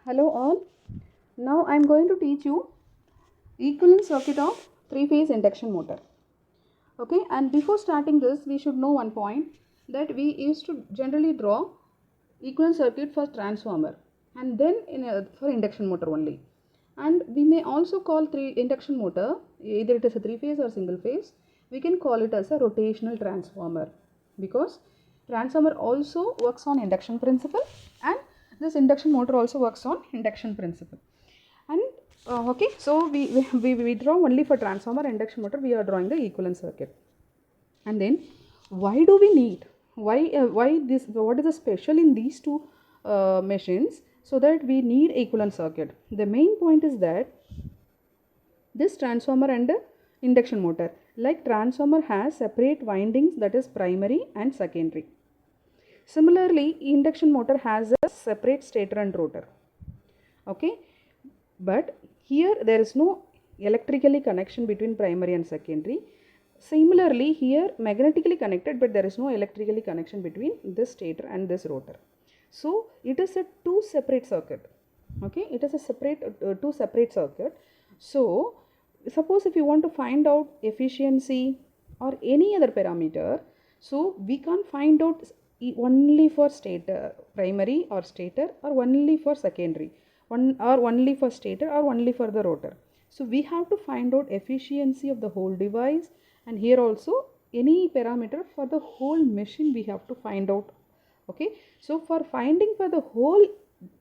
Hello all. Now I am going to teach you equivalent circuit of three-phase induction motor. Okay, and before starting this, we should know one point that we used to generally draw equivalent circuit for transformer and then for induction motor only. And we may also call induction motor, either it is a three-phase or single phase, we can call it as a rotational transformer because transformer also works on induction principle and this induction motor also works on induction principle. And okay, so we draw only for transformer induction motor, we are drawing the equivalent circuit. And then why do we need, why this, what is the special in these two machines so that we need equivalent circuit? The main point is that this transformer and induction motor, like transformer has separate windings, that is primary and secondary. Similarly, induction motor has a separate stator and rotor. Okay, but here there is no electrically connection between primary and secondary. Similarly, here magnetically connected, but there is no electrically connection between this stator and this rotor. So it is a two separate circuit. Okay, it is a separate two separate circuit. So suppose if you want to find out efficiency or any other parameter, so we can't find out only for stator primary or stator or only for secondary, one or only for stator or only for the rotor. So we have to find out efficiency of the whole device, and here also any parameter for the whole machine we have to find out. Okay, so for finding for the whole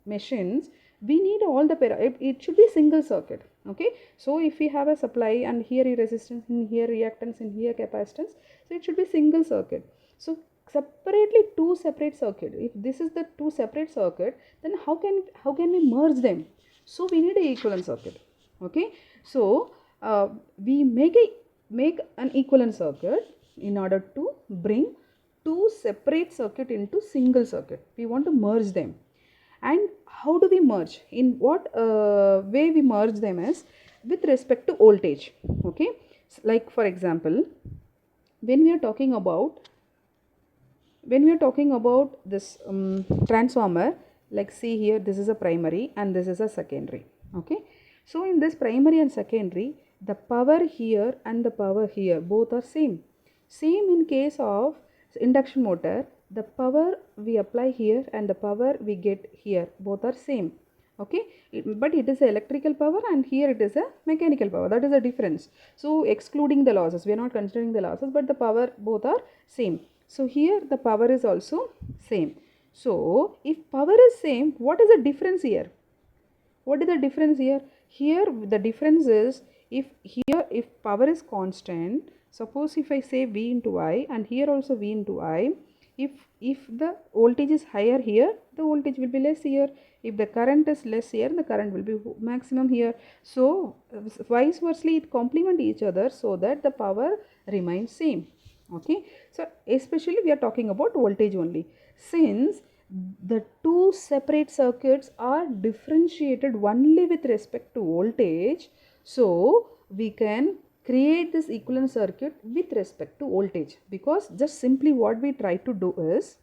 machines we need all the it should be single circuit. Okay, so if we have a supply and here a resistance, in here reactance, in here capacitance, so it should be single circuit. So separately two separate circuit, if this is the two separate circuit, then how can we merge them? So we need a equivalent circuit. Okay, so we make an equivalent circuit in order to bring two separate circuit into single circuit. We want to merge them. And how do we merge? In what way we merge them is with respect to voltage. Okay, like for example, when we are talking about this transformer, like see here, this is a primary and this is a secondary. Okay, so in this primary and secondary, the power here and the power here both are same in case of induction motor. The power we apply here and the power we get here both are same. Okay, but it is a electrical power and here it is a mechanical power, that is the difference. So excluding the losses, we are not considering the losses, but the power both are same. So here the power is also same. So if power is same, what is the difference here? What is the difference here? Here the difference is, if power is constant, suppose if I say V into I and here also V into I, if the voltage is higher here, the voltage will be less here. If the current is less here, the current will be maximum here. So vice versa, it complement each other so that the power remains same. Okay, so especially we are talking about voltage only. Since the two separate circuits are differentiated only with respect to voltage, so we can create this equivalent circuit with respect to voltage, because just simply what we try to do is,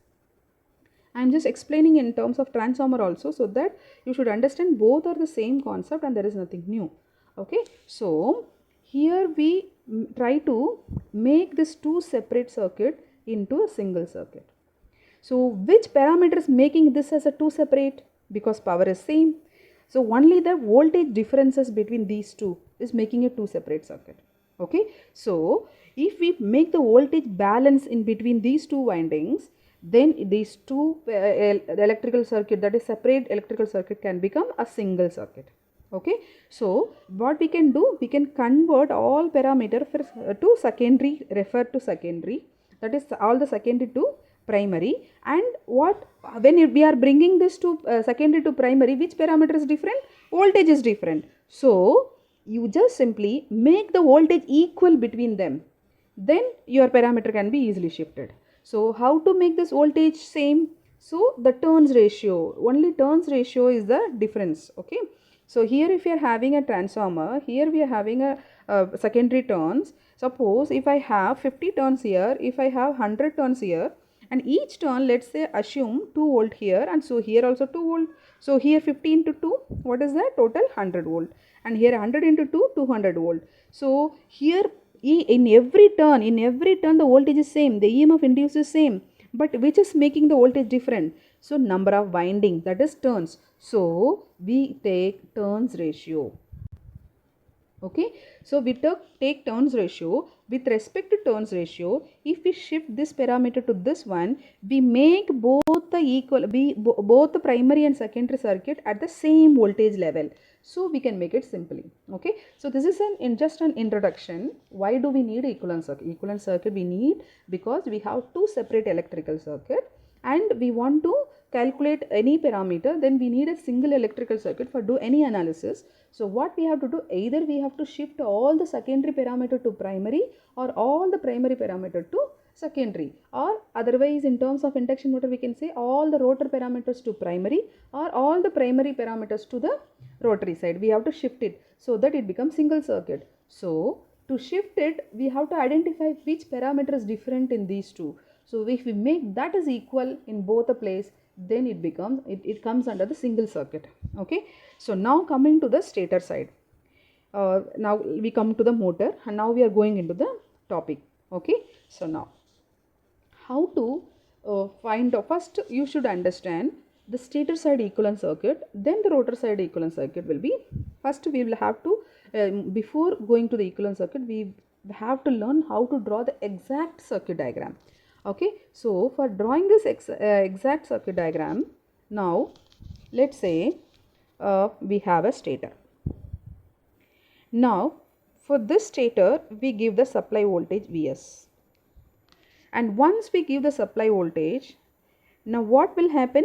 I am just explaining in terms of transformer also, so that you should understand both are the same concept and there is nothing new. Okay, so here we try to make this two separate circuit into a single circuit. So which parameter is making this as a two separate? Because power is same. So only the voltage differences between these two is making a two separate circuit. Okay, so if we make the voltage balance in between these two windings, then these two electrical circuit, that is separate electrical circuit, can become a single circuit. Okay, so what we can do, we can convert all parameter to secondary, refer to secondary, that is all the secondary to primary. And what, when we are bringing this to secondary to primary, which parameter is different? Voltage is different. So you just simply make the voltage equal between them, then your parameter can be easily shifted. So how to make this voltage same? So the turns ratio, only turns ratio is the difference. Okay, so here if you are having a transformer, here we are having a secondary turns. Suppose if I have 50 turns here, if I have 100 turns here, And each turn, let's say assume 2 volt here, and so here also 2 volt. So here 50 into 2, what is that? Total 100 volt. And here 100 into 2, 200 volt. So here in every turn, the voltage is same, the EMF induced is same, but which is making the voltage different? So number of windings, that is turns. So we take turns ratio. Okay, so we take turns ratio. With respect to turns ratio, if we shift this parameter to this one, we make both the primary and secondary circuit at the same voltage level. So we can make it simply. Okay, so this is just an introduction. Why do we need equivalent circuit? Equivalent circuit we need because we have two separate electrical circuit, and we want to calculate any parameter, then we need a single electrical circuit for do any analysis. So what we have to do, either we have to shift all the secondary parameter to primary, or all the primary parameter to secondary, or otherwise in terms of induction motor we can say all the rotor parameters to primary, or all the primary parameters to the rotary side. We have to shift it so that it becomes single circuit. So to shift it, we have to identify which parameter is different in these two. So if we make that is equal in both the place, then it comes under the single circuit. Okay, so now coming to the stator side, now we come to the motor, and now we are going into the topic. Okay, so now how to find out? First you should understand the stator side equivalent circuit, then the rotor side equivalent circuit will be. First we will have to before going to the equivalent circuit, we have to learn how to draw the exact circuit diagram. Okay, so for drawing this exact circuit diagram, now let's say we have a stator. Now for this stator we give the supply voltage Vs, and once we give the supply voltage, now what will happen?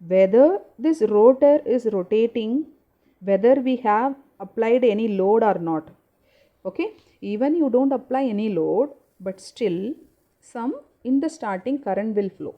Whether this rotor is rotating, whether we have applied any load or not. Okay, even you don't apply any load, but still some in the starting current will flow.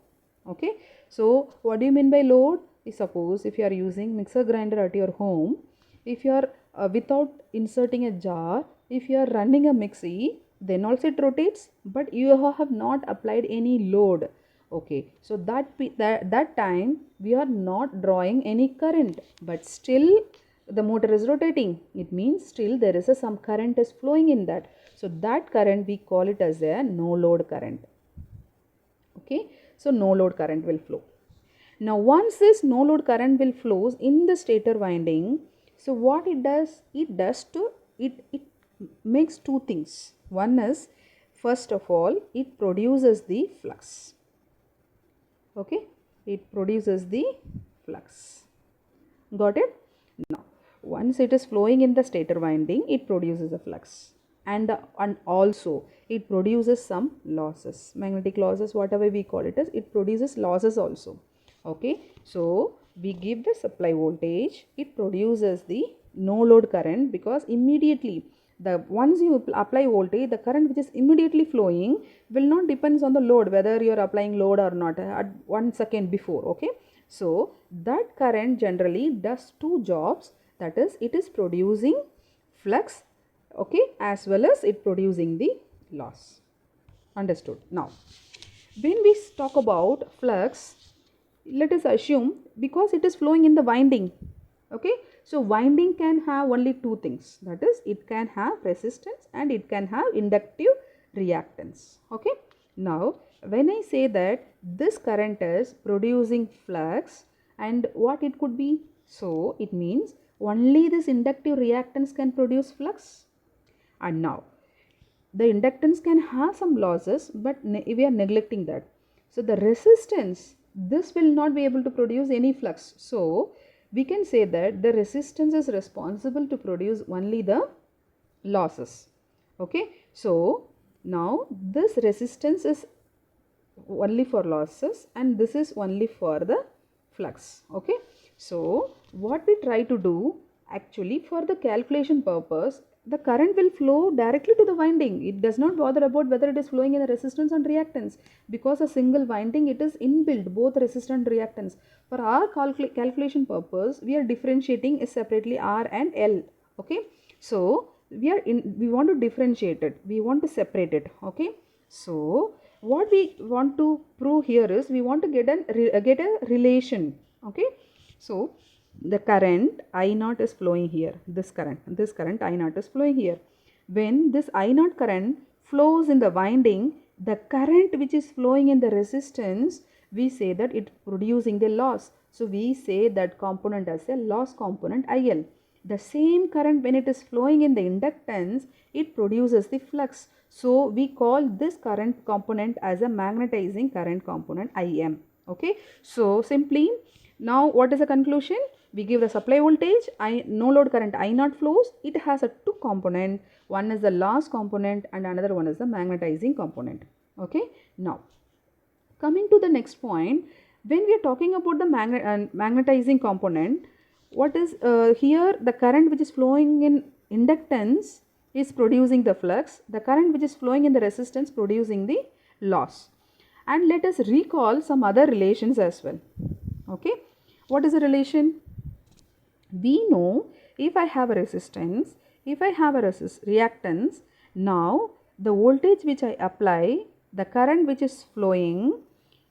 Okay, so what do you mean by load? Suppose if you are using mixer grinder at your home, if you are without inserting a jar, if you are running a mixie, then also it rotates, but you have not applied any load. Okay, so that time we are not drawing any current, but still the motor is rotating. It means still there is some current is flowing in that. So that current we call it as a no load current. Okay, so no load current will flow. Now once this no load current will flows in the stator winding, so what it does it makes two things. One is, first of all, it produces the flux. Okay, it produces the flux. Got it? Now once it is flowing in the stator winding, it produces a flux, and also it produces some losses, magnetic losses, whatever we call it as, it produces losses also. Okay, so we give the supply voltage, it produces the no load current, because immediately once you apply voltage, the current which is immediately flowing will not depends on the load, whether you are applying load or not at 1 second before. Okay, so that current generally does two jobs, that is, it is producing flux, okay, as well as it producing the loss. Understood? Now when we talk about flux, let us assume, because it is flowing in the winding. Okay, so winding can have only two things, that is, it can have resistance and it can have inductive reactance. Okay, now when I say that this current is producing flux, and what it could be, so it means only this inductive reactance can produce flux. And now the inductance can have some losses, but we are neglecting that. So the resistance, this will not be able to produce any flux. So we can say that the resistance is responsible to produce only the losses. Okay, so now this resistance is only for losses and this is only for the flux. Okay, so what we try to do, actually for the calculation purpose, the current will flow directly to the winding. It does not bother about whether it is flowing in the resistance and reactance, because a single winding, it is inbuilt both resistance and reactance. For our calculation purpose, we are differentiating separately R and L. Okay, so we want to differentiate it, we want to separate it. Okay, so what we want to prove here is we want to get a relation. Okay, so the current I naught is flowing here. This current I naught is flowing here. When this I naught current flows in the winding, the current which is flowing in the resistance, we say that it producing the loss. So we say that component as a loss component IL. The same current, when it is flowing in the inductance, it produces the flux. So we call this current component as a magnetizing current component IM. Okay, so simply now what is the conclusion? We give the supply voltage, no load current I naught flows. It has a two component. One is the loss component and another one is the magnetizing component. Okay, now coming to the next point, when we are talking about the magnetizing component, what is here, the current which is flowing in inductance is producing the flux, the current which is flowing in the resistance producing the loss. And let us recall some other relations as well. Okay, what is the relation? We know if I have a resistance, if I have a reactance, now the voltage which I apply, the current which is flowing,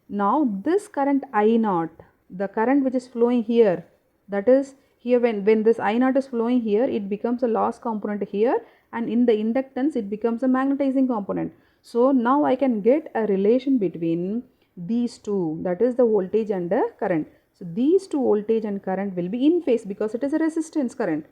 now this current I naught, the current which is flowing here, that is here when this I naught is flowing here, it becomes a loss component here, and in the inductance it becomes a magnetizing component. So now I can get a relation between these two, that is the voltage and the current. So these two voltage and current will be in phase because it is a resistance current.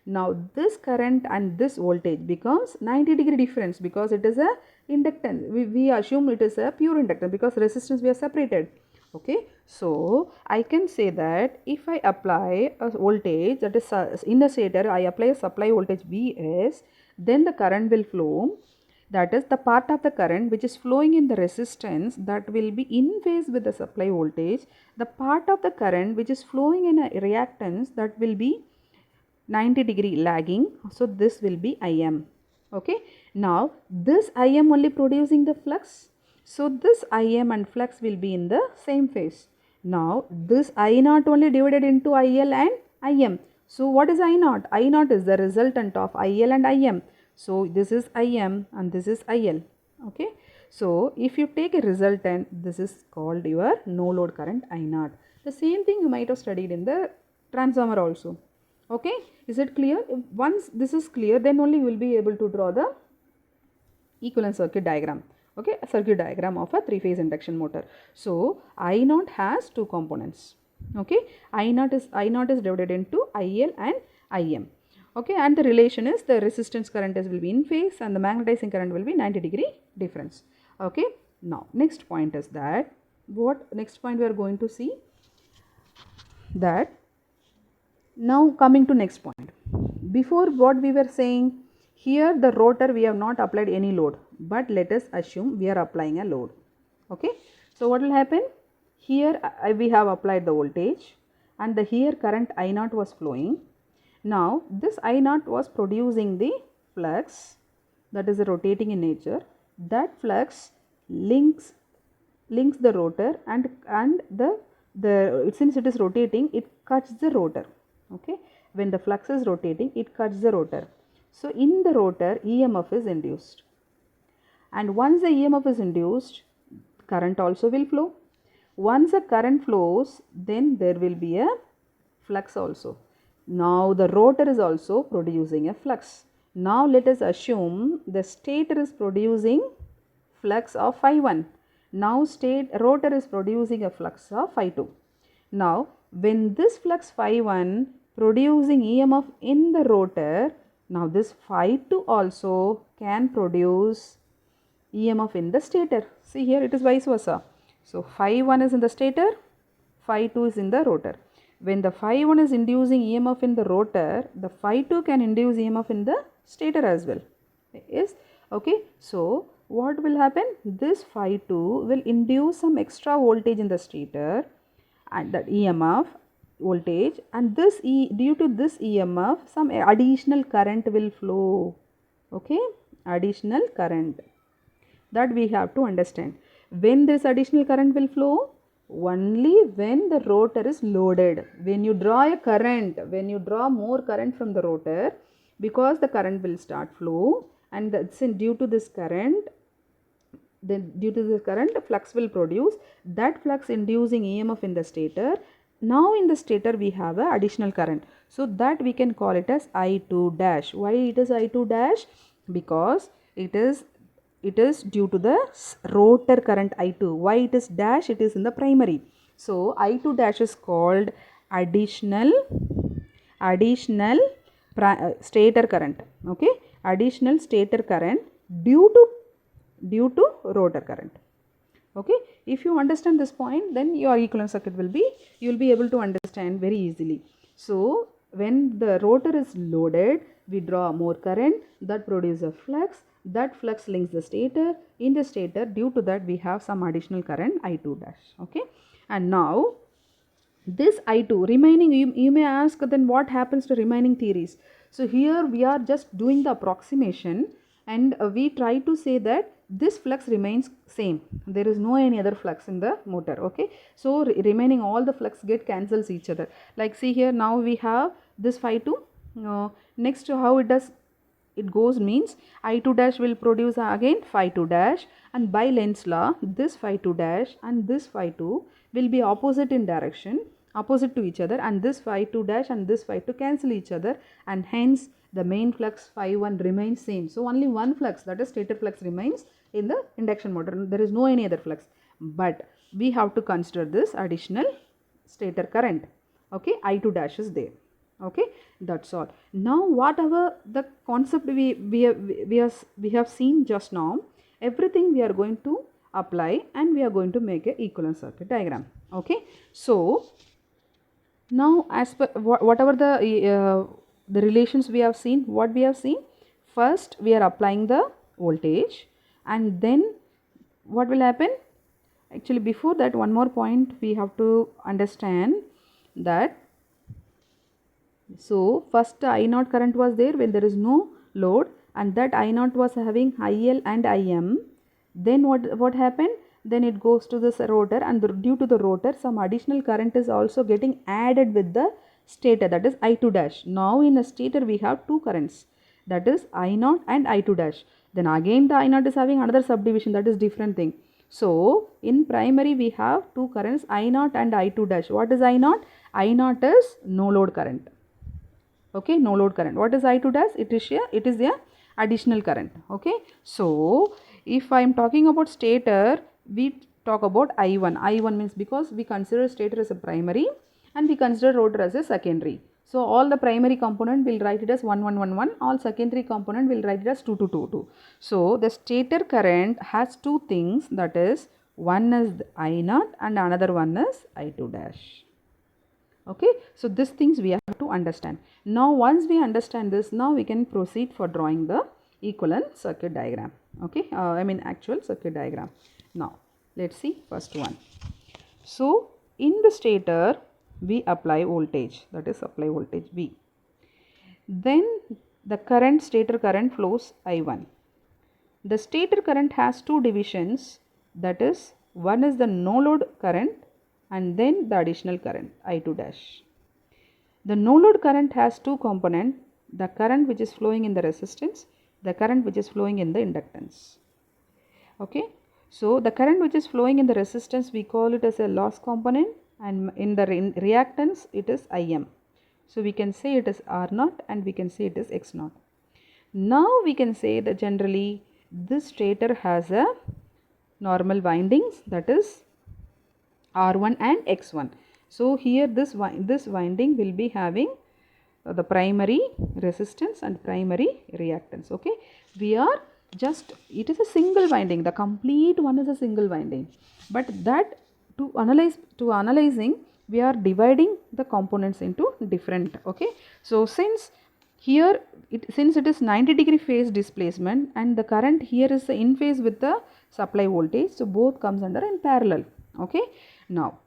Now this current and this voltage becomes 90-degree difference because it is a inductance. We assume it is a pure inductance because resistance we are separated. Okay, so I can say that if I apply a voltage, that is in the stator, I apply a supply voltage Vs, then the current will flow. That is the part of the current which is flowing in the resistance that will be in phase with the supply voltage. The part of the current which is flowing in a reactance that will be 90-degree lagging. So this will be Im. Okay, now this Im only producing the flux. So this Im and flux will be in the same phase. Now this I naught only divided into IL and Im. So what is I naught? I naught is the resultant of IL and Im. So this is Im and this is IL. Okay, so if you take a resultant, this is called your no load current I naught. The same thing you might have studied in the transformer also. Okay, is it clear? Once this is clear, then only you will be able to draw the equivalent circuit diagram. Okay, a circuit diagram of a three-phase induction motor. So I naught has two components. Okay, I naught is divided into IL and Im. Okay, and the relation is the resistance current will be in phase and the magnetizing current will be 90-degree difference. Okay, now next point is that next point we are going to see that. Now coming to next point. Before what we were saying, here the rotor we have not applied any load, but let us assume we are applying a load. Okay, so what will happen? Here we have applied the voltage and the here current I naught was flowing. Now this I naught was producing the flux that is rotating in nature. That flux links the rotor and the since it is rotating, it cuts the rotor. Okay, when the flux is rotating, it cuts the rotor. So in the rotor EMF is induced, and once the EMF is induced, current also will flow. Once the current flows, then there will be a flux also. Now the rotor is also producing a flux. Now let us assume the stator is producing flux of phi1. Now rotor is producing a flux of phi2. Now when this flux phi1 producing EMF in the rotor, now this phi2 also can produce EMF in the stator. See here it is vice versa. So phi1 is in the stator, phi2 is in the rotor. When the phi1 is inducing EMF in the rotor, the phi2 can induce EMF in the stator as well. Yes, okay. So what will happen? This phi2 will induce some extra voltage in the stator and that EMF voltage, and this due to this EMF some additional current will flow. Okay, additional current, that we have to understand. When this additional current will flow? Only when the rotor is loaded. When you draw a current, when you draw more current from the rotor, because the current will start flow, and due to this current then due to the current, flux will produce, that flux inducing EMF in the stator. Now in the stator we have a additional current, so that we can call it as I2 dash. Why it is I2 dash? Because it is due to the rotor current I2. Why it is dash? It is in the primary. So I2 dash is called additional stator current. Okay, additional stator current due to rotor current. Okay, if you understand this point, then your equivalent circuit will be, you will be able to understand very easily. So when the rotor is loaded, we draw more current, that produces a flux, that flux links the stator. In the stator, due to that we have some additional current I2 dash. Okay, and now this I2 remaining, you may ask, then what happens to remaining theories? So here we are just doing the approximation, and we try to say that this flux remains same, there is no any other flux in the motor. Okay, so remaining all the flux get cancels each other. Like see here, now we have this phi 2, next how it goes means I2 dash will produce again phi 2 dash, and by Lenz's law this phi 2 dash and this phi 2 will be opposite in direction, opposite to each other, and this phi 2 dash and this phi 2 cancel each other, and hence the main flux phi 1 remains same. So only one flux, that is stator flux, remains in the induction motor. There is no any other flux, but we have to consider this additional stator current. Okay, I2 dash is there. Okay, that's all. Now whatever the concept we have seen just now, everything we are going to apply, and we are going to make a equivalent circuit diagram. Okay, so now as per whatever the relations we have seen, what we have seen, first we are applying the voltage, and then what will happen? Actually before that, one more point we have to understand that. So first I0 current was there when there is no load, and that I0 was having IL and IM. Then what happened? Then it goes to this rotor, and due to the rotor some additional current is also getting added with the stator, that is I2 dash. Now in a stator we have two currents, that is I0 and I2 dash. Then again the I0 is having another subdivision, that is different thing. So in primary we have two currents, I0 and I2 dash. What is I0? I0 is no load current. Okay, no load current. What is I2 dash? It is the additional current. Okay, so if I am talking about stator, we talk about I1. I1 means, because we consider stator as a primary and we consider rotor as a secondary. So all the primary component will write it as 1 1 1 1, all secondary component will write it as 2 2 2 2. So the stator current has two things, that is one is I0 and another one is I2 dash. Okay, so these things we have to understand. Now once we understand this, now we can proceed for drawing the equivalent circuit diagram. Okay, actual circuit diagram. Now let's see first one. So in the stator we apply voltage, that is supply voltage V. Then the current, stator current flows I1. The stator current has two divisions, that is one is the no load current and then the additional current I2 dash. The no load current has two components, the current which is flowing in the resistance, the current which is flowing in the inductance. Okay, so the current which is flowing in the resistance we call it as a loss component, and in the reactance it is Im. So we can say it is R0 and we can say it is X0. Now we can say that generally this stator has a normal windings, that is R1 and X1. So here this winding will be having the primary resistance and primary reactance. Okay, we are just, it is a single winding, the complete one is a single winding, but that to analyzing we are dividing the components into different. Okay, so since here since it is 90-degree phase displacement and the current here is in phase with the supply voltage, so both comes under in parallel. Okay, now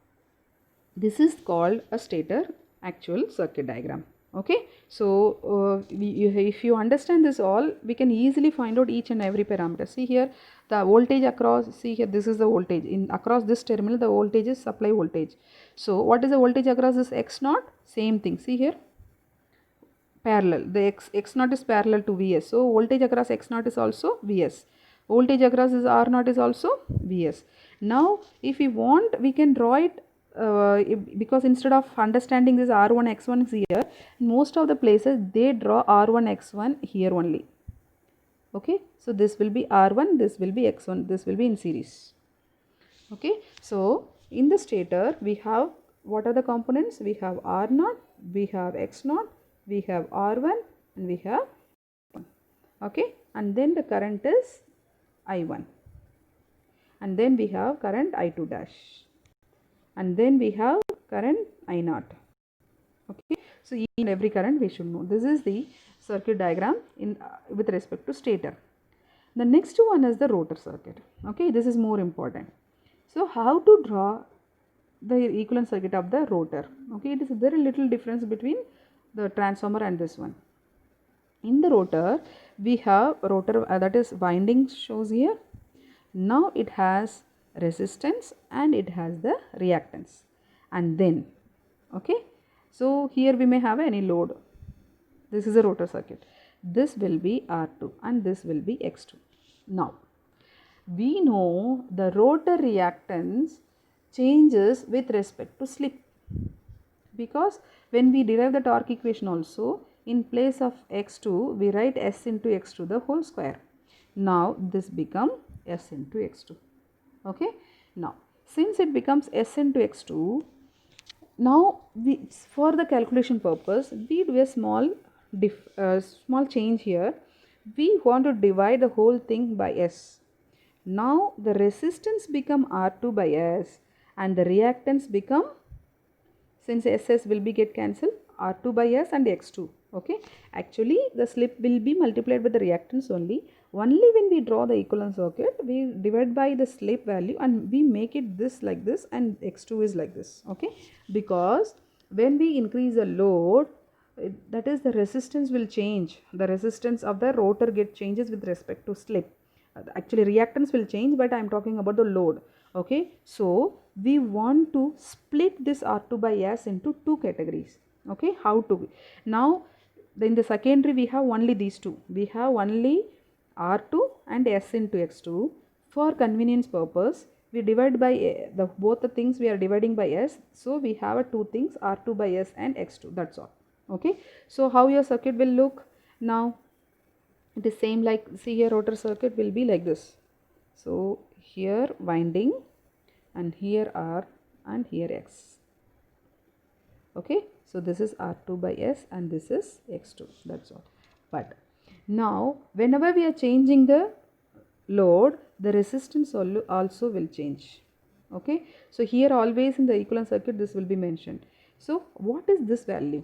this is called a stator actual circuit diagram. Okay, so if you understand this all, we can easily find out each and every parameter. See here the voltage across, see here this is the voltage in across this terminal, the voltage is supply voltage. So what is the voltage across this X0? Same thing, see here parallel, the X0 is parallel to Vs, so voltage across X0 is also Vs. Voltage across is R naught is also Vs. Now if we want, we can draw it because instead of understanding this R1 X1 is here, most of the places they draw R1 X1 here only. Okay, so this will be R1, this will be X1, this will be in series. Okay, so in the stator we have, what are the components? We have R0, we have X0, we have R1 and we have 1. Okay, and then the current is I1, and then we have current I2 dash, and then we have current I0. Okay, so each and every current we should know. This is the circuit diagram in with respect to stator. The next one is the rotor circuit. Okay, this is more important. So how to draw the equivalent circuit of the rotor? Okay, it is very little difference between the transformer and this one. In the rotor we have rotor that is winding shows here. Now it has resistance and it has the reactance, and then okay, so here we may have any load. This is a rotor circuit. This will be R2 and this will be X2. Now we know the rotor reactance changes with respect to slip, because when we derive the torque equation also, in place of X2 we write S into X2 the whole square. Now this becomes S into X2. Okay, now since it becomes S into X2, now we, for the calculation purpose, we do a small change here. We want to divide the whole thing by S. Now the resistance become R2 by S and the reactance become, since SS will be get cancelled, R2 by S and X2. Okay, actually the slip will be multiplied by the reactance only. Only when we draw the equivalent circuit, we divide by the slip value and we make it this like this and X2 is like this. Okay, because when we increase the load, that is the resistance will change. The resistance of the rotor get changes with respect to slip. Actually reactance will change, but I am talking about the load. Okay, so we want to split this R2 by S into two categories. Okay, how to? Now in the secondary we have only these two. We have only R2 and S into X2. For convenience purpose, we divide by the both the things we are dividing by S. So we have two things, R2 by S and X2. That's all. Okay, so how your circuit will look now? It is same like, see here, rotor circuit will be like this. So here winding and here R and here X. Okay, so this is R2 by S and this is X2. That's all. But now whenever we are changing the load, the resistance also will change. Okay, so here always in the equivalent circuit this will be mentioned. So what is this value?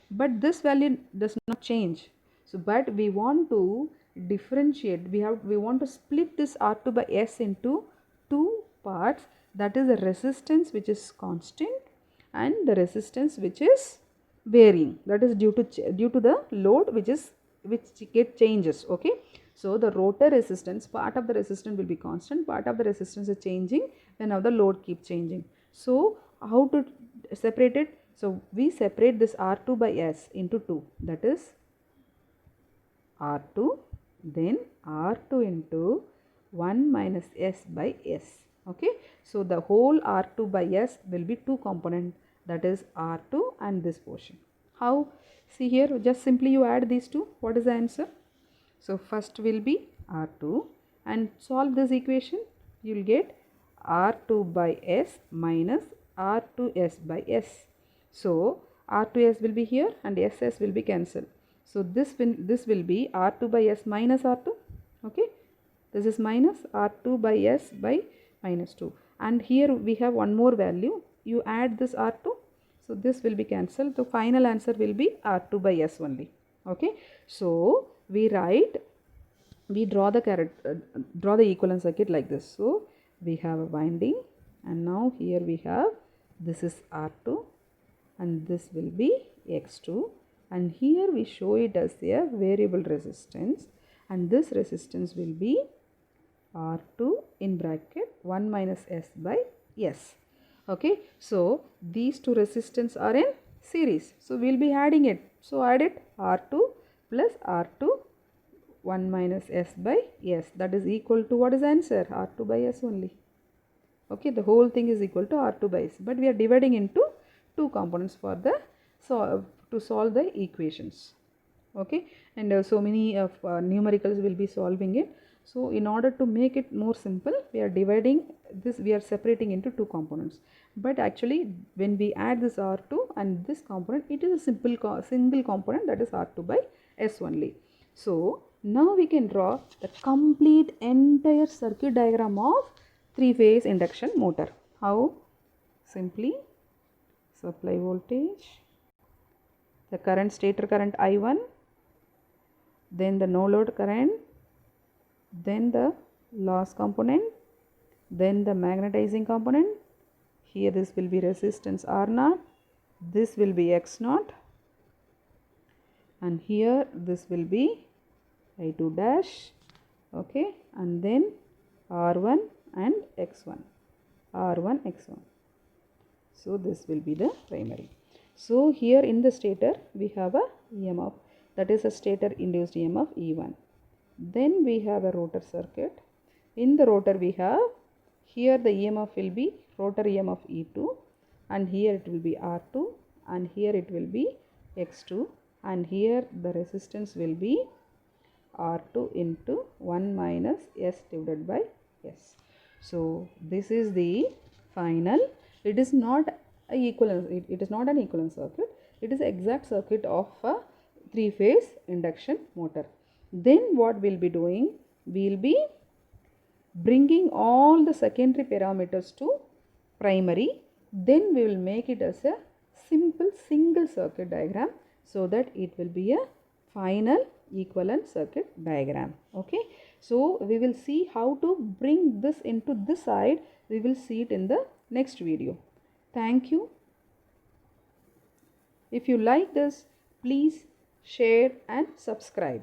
But this value does not change. So but we want to differentiate, we want to split this R2 by S into two parts, that is the resistance which is constant and the resistance which is varying, that is due to the load which get changes. Okay, so the rotor resistance, part of the resistance will be constant, part of the resistance is changing whenever the load keeps changing. So how to separate it? So we separate this R2 by S into two, that is R2, then R2 into 1 minus S by S. Okay, so the whole R2 by S will be two component, that is R2 and this portion. How? See here, just simply you add these two. What is the answer? So first will be R2 and solve this equation. You will get R2 by S minus R2S by S. So R2S will be here and SS will be cancelled. So this will be R2 by S minus R2. Okay, this is minus R2 by S by minus 2. And here we have one more value. You add this R2. So this will be cancelled. The final answer will be R2 by S only. Okay, so we draw the equivalent circuit like this. So we have a winding and now here we have, this is R2 and this will be X2, and here we show it as a variable resistance, and this resistance will be R2 in bracket 1 minus S by S. Okay, so these two resistance are in series, so we will be adding it. So add it, R2 plus R2 1 minus s by s, that is equal to, what is the answer? R2 by s only. Okay, the whole thing is equal to R2 by s, but we are dividing into two components for the to solve the equations. Okay, and so many of numericals will be solving it. So in order to make it more simple, we are dividing this, we are separating into two components. But actually when we add this R2 and this component, it is a single component, that is R2 by s only. So now we can draw the complete entire circuit diagram of three-phase induction motor. How? Simply supply voltage, the current, stator current I1, then the no load current, then the loss component, then the magnetizing component. Here this will be resistance R0, this will be X0, and here this will be I2 dash. Okay, and then R1 and X1, R1 X1. So this will be the primary. So here in the stator we have a EMF, that is a stator induced EMF E1. Then we have a rotor circuit. In the rotor we have, here the EMF will be rotor EMF E2, and here it will be R2, and here it will be X2, and here the resistance will be R2 into 1 minus S divided by S. So this is the final. It is not a equivalent, it is not an equivalent circuit, it is the exact circuit of a three-phase induction motor. Then what we'll be doing, we'll be bringing all the secondary parameters to primary, then we will make it as a simple single circuit diagram, so that it will be a final equivalent circuit diagram. Okay, so we will see how to bring this into this side. We will see it in the next video. Thank you. If you like this, please share and subscribe.